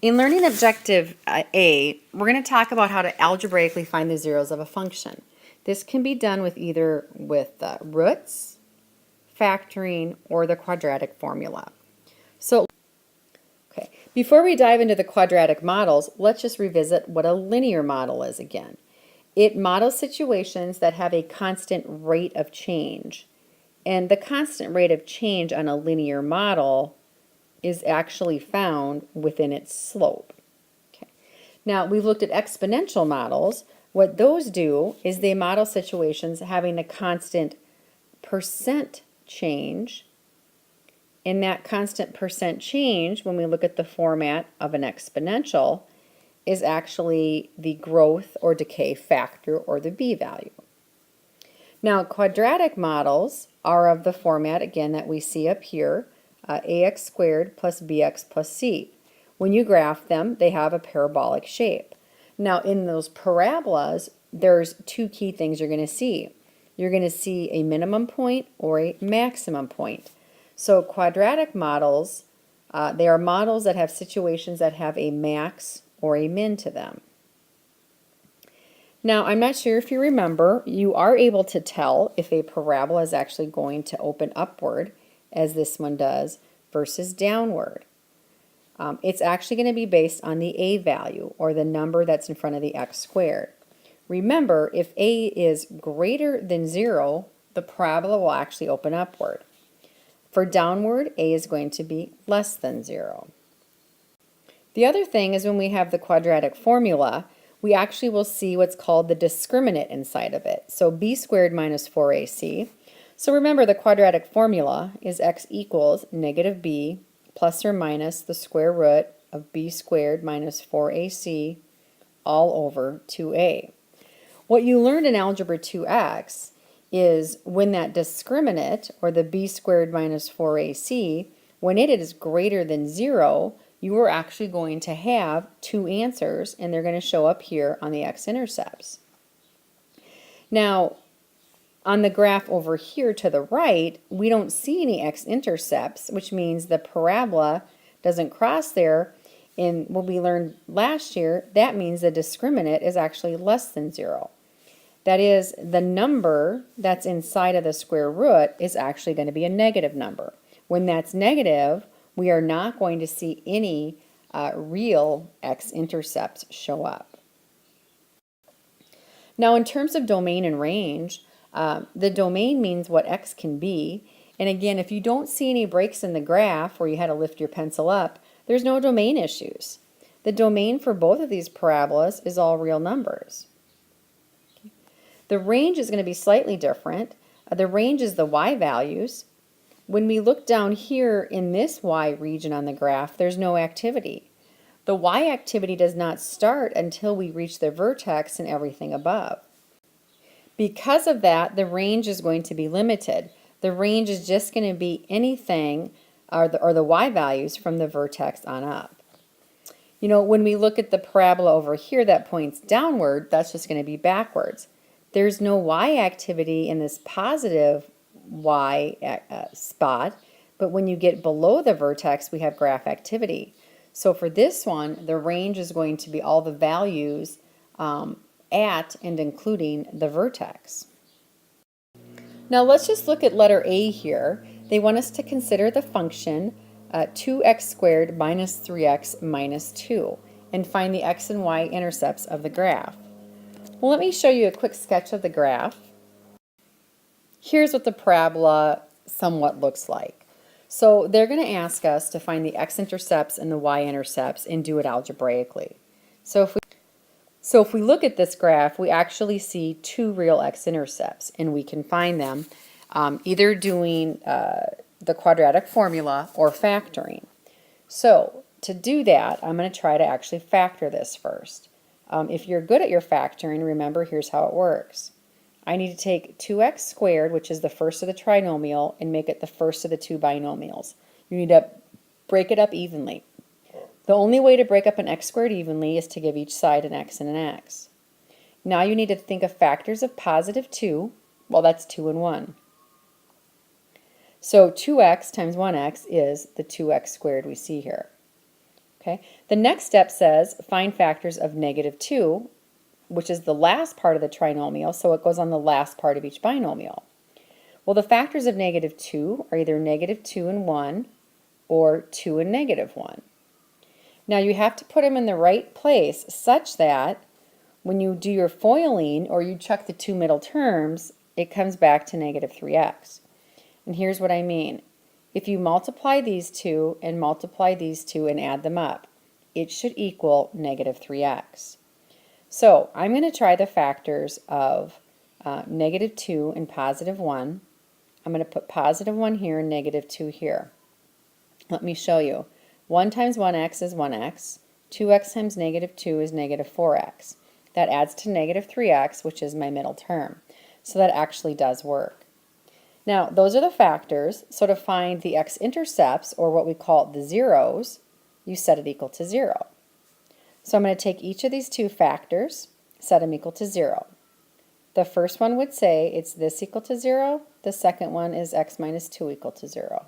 In learning objective A, we're going to talk about how to algebraically find the zeros of a function. This can be done with either roots, factoring, or the quadratic formula. Okay, before we dive into the quadratic models, let's just revisit what a linear model is again. It models situations that have a constant rate of change. And the constant rate of change on a linear model is actually found within its slope. Okay. Now, we've looked at exponential models. What those do is they model situations having a constant percent change. And that constant percent change, when we look at the format of an exponential, is actually the growth or decay factor, or the b value. Now, quadratic models are of the format, again, that we see up here, ax squared plus bx plus c. When you graph them, they have a parabolic shape. Now, in those parabolas, there's two key things you're going to see. You're going to see a minimum point or a maximum point. So quadratic models, they are models that have situations that have a max or a min to them. Now, I'm not sure if you remember, you are able to tell if a parabola is actually going to open upward, as this one does, versus downward. It's actually going to be based on the a value, or the number that's in front of the x squared. Remember, if a is greater than 0, the parabola will actually open upward. For downward, a is going to be less than 0. The other thing is when we have the quadratic formula, we actually will see what's called the discriminant inside of it. So b squared minus 4ac. So remember, the quadratic formula is x equals negative b plus or minus the square root of b squared minus 4ac all over 2a. What you learned in Algebra 2x is when that discriminant, or the b squared minus 4ac, when it is greater than 0, you are actually going to have two answers, and they're going to show up here on the x-intercepts. Now, on the graph over here to the right, we don't see any x-intercepts, which means the parabola doesn't cross there. And what we learned last year, that means the discriminant is actually less than 0. That is, the number that's inside of the square root is actually going to be a negative number. When that's negative, we are not going to see any real x-intercepts show up. Now, in terms of domain and range, the domain means what x can be. And again, if you don't see any breaks in the graph where you had to lift your pencil up, there's no domain issues. The domain for both of these parabolas is all real numbers. The range is going to be slightly different. The range is the y values. When we look down here in this y region on the graph, there's no activity. The y activity does not start until we reach the vertex and everything above. Because of that, the range is going to be limited. The range is just going to be anything, or the y values from the vertex on up. You know, when we look at the parabola over here that points downward, that's just going to be backwards. There's no y activity in this positive y spot, but when you get below the vertex, we have graph activity. So for this one, the range is going to be all the values at and including the vertex. Now let's just look at letter A here. They want us to consider the function 2x squared minus 3x minus 2 and find the x and y intercepts of the graph. Well, let me show you a quick sketch of the graph. Here's what the parabola somewhat looks like. So they're going to ask us to find the x-intercepts and the y-intercepts and do it algebraically. So if we look at this graph, we actually see two real x-intercepts, and we can find them either doing the quadratic formula or factoring. So to do that, I'm going to try to actually factor this first. If you're good at your factoring, remember, here's how it works. I need to take 2x squared, which is the first of the trinomial, and make it the first of the two binomials. You need to break it up evenly. The only way to break up an x squared evenly is to give each side an x and an x. Now you need to think of factors of positive 2. Well, that's 2 and 1. So 2x times 1x is the 2x squared we see here. Okay. The next step says find factors of -2, which is the last part of the trinomial, so it goes on the last part of each binomial. Well, the factors of -2 are either -2 and 1 or 2 and -1. Now you have to put them in the right place such that when you do your foiling or you check the two middle terms, it comes back to -3x. And here's what I mean. If you multiply these two and multiply these two and add them up, it should equal -3x. So I'm going to try the factors of -2 and +1. I'm going to put +1 here and -2 here. Let me show you. 1 times 1x is 1x. 2x times -2 is -4x. That adds to -3x, which is my middle term. So that actually does work. Now, those are the factors. So to find the x-intercepts, or what we call the zeros, you set it equal to 0. So I'm going to take each of these two factors, set them equal to 0. The first one would say it's this equal to 0. The second one is x minus 2 equal to 0.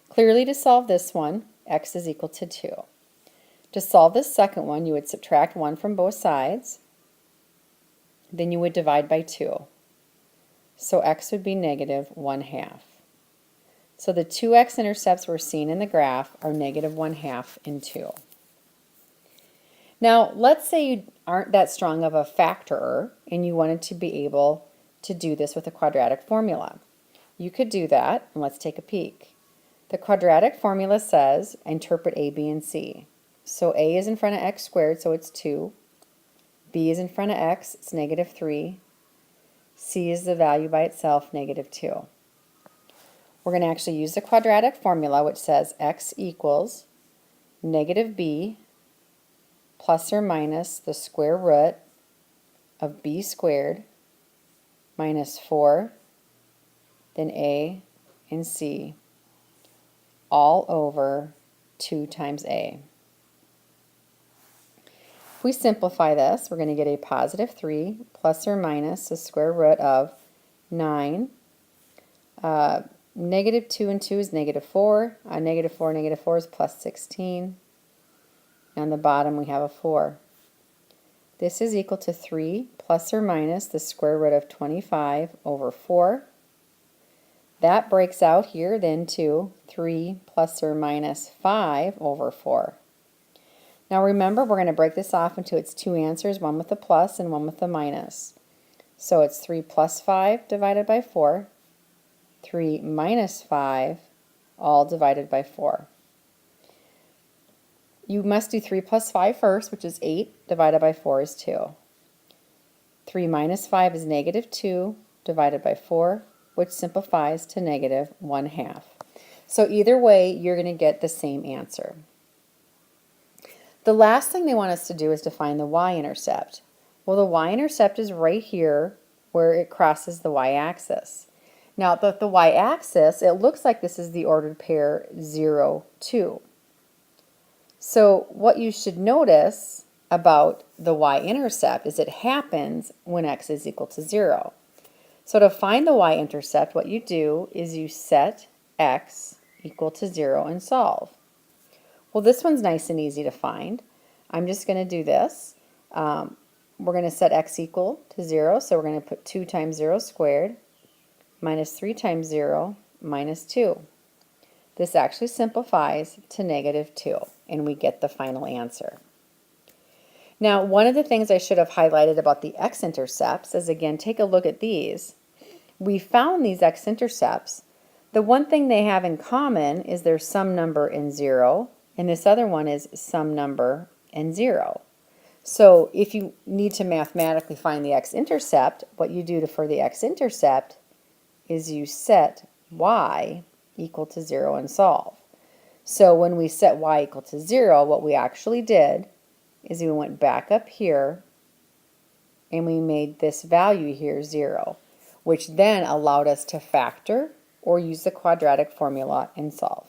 Clearly, to solve this one, x is equal to 2. To solve this second one, you would subtract 1 from both sides. Then you would divide by 2. So x would be -1/2. So the two x-intercepts we're seeing in the graph are -1/2 and 2. Now, let's say you aren't that strong of a factorer and you wanted to be able to do this with a quadratic formula. You could do that, and let's take a peek. The quadratic formula says interpret a, b, and c. So a is in front of x squared, so it's 2. b is in front of x, it's -3. c is the value by itself, -2. We're going to actually use the quadratic formula, which says x equals -b plus or minus the square root of b squared minus 4, then a and c, all over 2 times a. If we simplify this, we're going to get a +3 plus or minus the square root of 9. -2 and 2 is -4. -4 is +16. On the bottom we have a 4. This is equal to 3 plus or minus the square root of 25 over 4. That breaks out here then to 3 plus or minus 5 over 4. Now remember, we're going to break this off into its two answers, one with the plus and one with the minus. So it's 3 plus 5 divided by 4, 3 minus 5, all divided by 4. You must do 3 plus 5 first, which is 8, divided by 4 is 2. 3 minus 5 is -2, divided by 4, which simplifies to -1/2. So either way, you're going to get the same answer. The last thing they want us to do is to find the y-intercept. Well, the y-intercept is right here where it crosses the y-axis. Now, the y-axis, it looks like this is the ordered pair 0, 2. So what you should notice about the y-intercept is it happens when x is equal to 0. So to find the y-intercept, what you do is you set x equal to 0 and solve. Well, this one's nice and easy to find. I'm just going to do this. We're going to set x equal to 0, so we're going to put 2 times 0 squared minus 3 times 0 minus 2. This actually simplifies to -2, and we get the final answer. Now, one of the things I should have highlighted about the x-intercepts is, again, take a look at these. We found these x-intercepts. The one thing they have in common is there's some number in 0, and this other one is some number in 0. So if you need to mathematically find the x-intercept, what you do for the x-intercept is you set y equal to 0 and solve. So when we set y equal to 0, what we actually did is we went back up here and we made this value here 0, which then allowed us to factor or use the quadratic formula and solve.